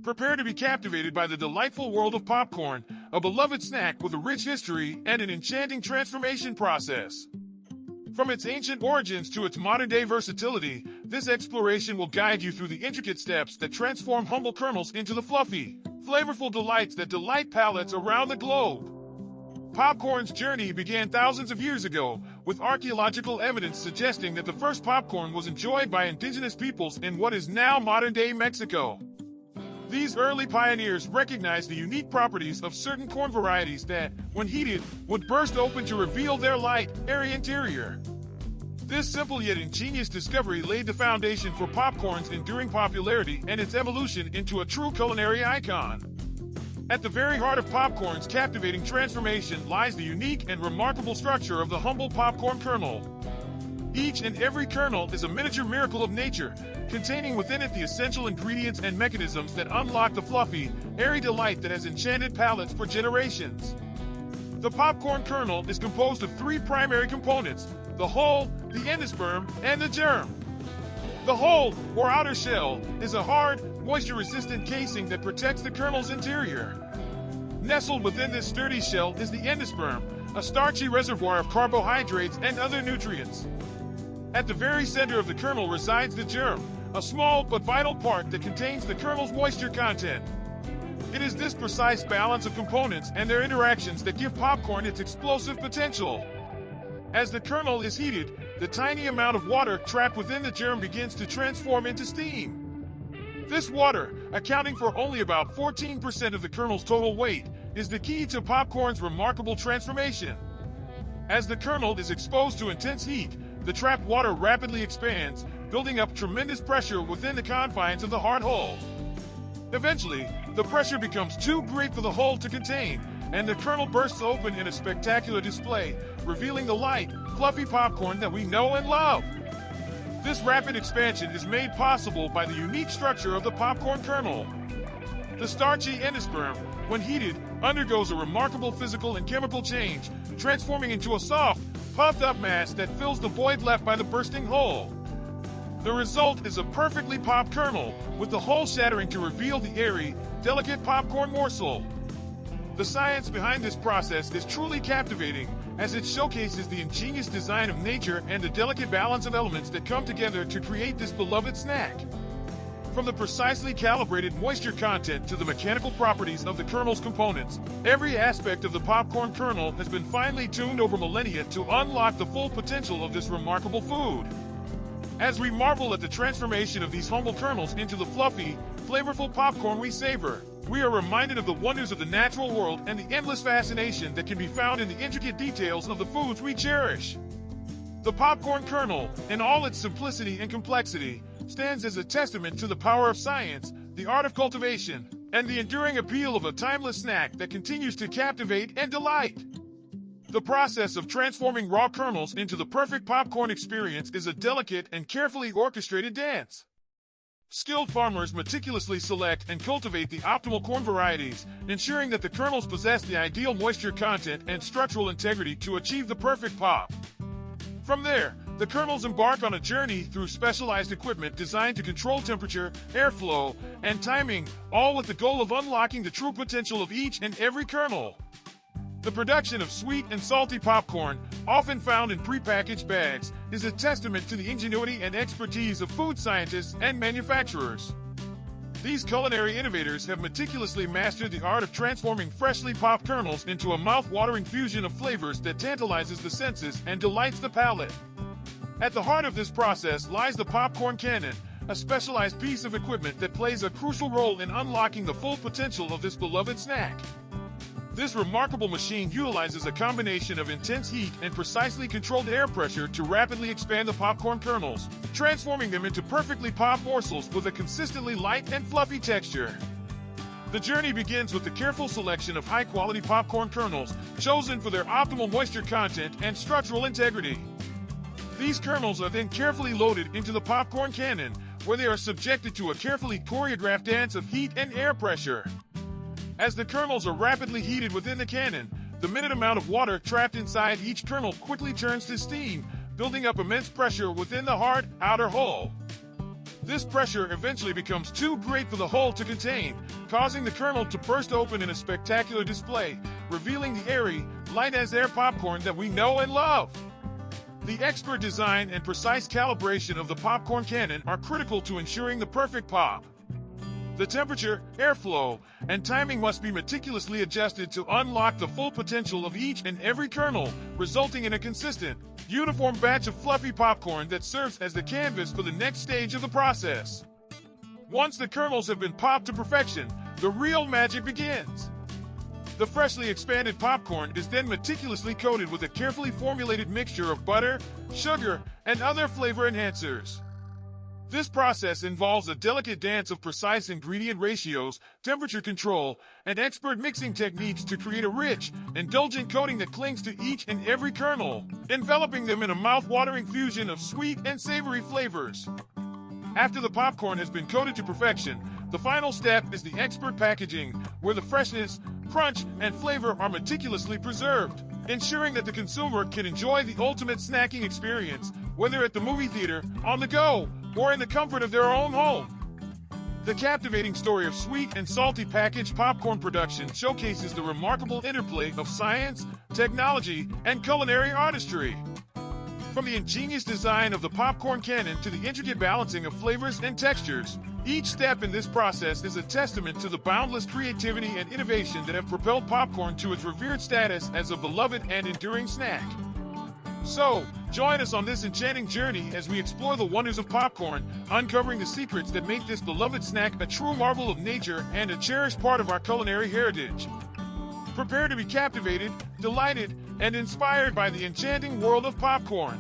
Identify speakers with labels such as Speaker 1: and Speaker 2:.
Speaker 1: Prepare to be captivated by the delightful world of popcorn, a beloved snack with a rich history and an enchanting transformation process. From its ancient origins to its modern-day versatility, this exploration will guide you through the intricate steps that transform humble kernels into the fluffy, flavorful delights that delight palates around the globe. Popcorn's journey began thousands of years ago, with archaeological evidence suggesting that the first popcorn was enjoyed by indigenous peoples in what is now modern-day Mexico. These early pioneers recognized the unique properties of certain corn varieties that, when heated, would burst open to reveal their light, airy interior. This simple yet ingenious discovery laid the foundation for popcorn's enduring popularity and its evolution into a true culinary icon. At the very heart of popcorn's captivating transformation lies the unique and remarkable structure of the humble popcorn kernel. Each and every kernel is a miniature miracle of nature, containing within it the essential ingredients and mechanisms that unlock the fluffy, airy delight that has enchanted palates for generations. The popcorn kernel is composed of three primary components: the hull, the endosperm, and the germ. The hull, or outer shell, is a hard, moisture-resistant casing that protects the kernel's interior. Nestled within this sturdy shell is the endosperm, a starchy reservoir of carbohydrates and other nutrients. At the very center of the kernel resides the germ, a small but vital part that contains the kernel's moisture content. It is this precise balance of components and their interactions that give popcorn its explosive potential. As the kernel is heated, the tiny amount of water trapped within the germ begins to transform into steam. This water, accounting for only about 14% of the kernel's total weight, is the key to popcorn's remarkable transformation. As the kernel is exposed to intense heat, the trapped water rapidly expands, building up tremendous pressure within the confines of the hard hull. Eventually, the pressure becomes too great for the hull to contain, and the kernel bursts open in a spectacular display, revealing the light, fluffy popcorn that we know and love. This rapid expansion is made possible by the unique structure of the popcorn kernel. The starchy endosperm, when heated, undergoes a remarkable physical and chemical change, transforming into a soft, puffed-up mass that fills the void left by the bursting hull. The result is a perfectly popped kernel, with the hull shattering to reveal the airy, delicate popcorn morsel. The science behind this process is truly captivating, as it showcases the ingenious design of nature and the delicate balance of elements that come together to create this beloved snack. From the precisely calibrated moisture content to the mechanical properties of the kernel's components, every aspect of the popcorn kernel has been finely tuned over millennia to unlock the full potential of this remarkable food. As we marvel at the transformation of these humble kernels into the fluffy, flavorful popcorn we savor, we are reminded of the wonders of the natural world and the endless fascination that can be found in the intricate details of the foods we cherish. The popcorn kernel, in all its simplicity and complexity, stands as a testament to the power of science, the art of cultivation, and the enduring appeal of a timeless snack that continues to captivate and delight. The process of transforming raw kernels into the perfect popcorn experience is a delicate and carefully orchestrated dance. Skilled farmers meticulously select and cultivate the optimal corn varieties, ensuring that the kernels possess the ideal moisture content and structural integrity to achieve the perfect pop. From there, the kernels embark on a journey through specialized equipment designed to control temperature, airflow, and timing, all with the goal of unlocking the true potential of each and every kernel. The production of sweet and salty popcorn, often found in prepackaged bags, is a testament to the ingenuity and expertise of food scientists and manufacturers. These culinary innovators have meticulously mastered the art of transforming freshly popped kernels into a mouth-watering fusion of flavors that tantalizes the senses and delights the palate. At the heart of this process lies the popcorn cannon, a specialized piece of equipment that plays a crucial role in unlocking the full potential of this beloved snack. This remarkable machine utilizes a combination of intense heat and precisely controlled air pressure to rapidly expand the popcorn kernels, transforming them into perfectly popped morsels with a consistently light and fluffy texture. The journey begins with the careful selection of high-quality popcorn kernels, chosen for their optimal moisture content and structural integrity. These kernels are then carefully loaded into the popcorn cannon, where they are subjected to a carefully choreographed dance of heat and air pressure. As the kernels are rapidly heated within the cannon, the minute amount of water trapped inside each kernel quickly turns to steam, building up immense pressure within the hard, outer hull. This pressure eventually becomes too great for the hole to contain, causing the kernel to burst open in a spectacular display, revealing the airy, light-as-air popcorn that we know and love. The expert design and precise calibration of the popcorn cannon are critical to ensuring the perfect pop. The temperature, airflow, and timing must be meticulously adjusted to unlock the full potential of each and every kernel, resulting in a consistent, uniform batch of fluffy popcorn that serves as the canvas for the next stage of the process. Once the kernels have been popped to perfection, the real magic begins. The freshly expanded popcorn is then meticulously coated with a carefully formulated mixture of butter, sugar, and other flavor enhancers. This process involves a delicate dance of precise ingredient ratios, temperature control, and expert mixing techniques to create a rich, indulgent coating that clings to each and every kernel, enveloping them in a mouth-watering fusion of sweet and savory flavors. After the popcorn has been coated to perfection, the final step is the expert packaging, where the freshness, crunch, and flavor are meticulously preserved, ensuring that the consumer can enjoy the ultimate snacking experience, whether at the movie theater, on the go, or in the comfort of their own home. The captivating story of sweet and salty packaged popcorn production showcases the remarkable interplay of science, technology, and culinary artistry. From the ingenious design of the popcorn cannon to the intricate balancing of flavors and textures, each step in this process is a testament to the boundless creativity and innovation that have propelled popcorn to its revered status as a beloved and enduring snack. So, join us on this enchanting journey as we explore the wonders of popcorn, uncovering the secrets that make this beloved snack a true marvel of nature and a cherished part of our culinary heritage. Prepare to be captivated, delighted, and inspired by the enchanting world of popcorn.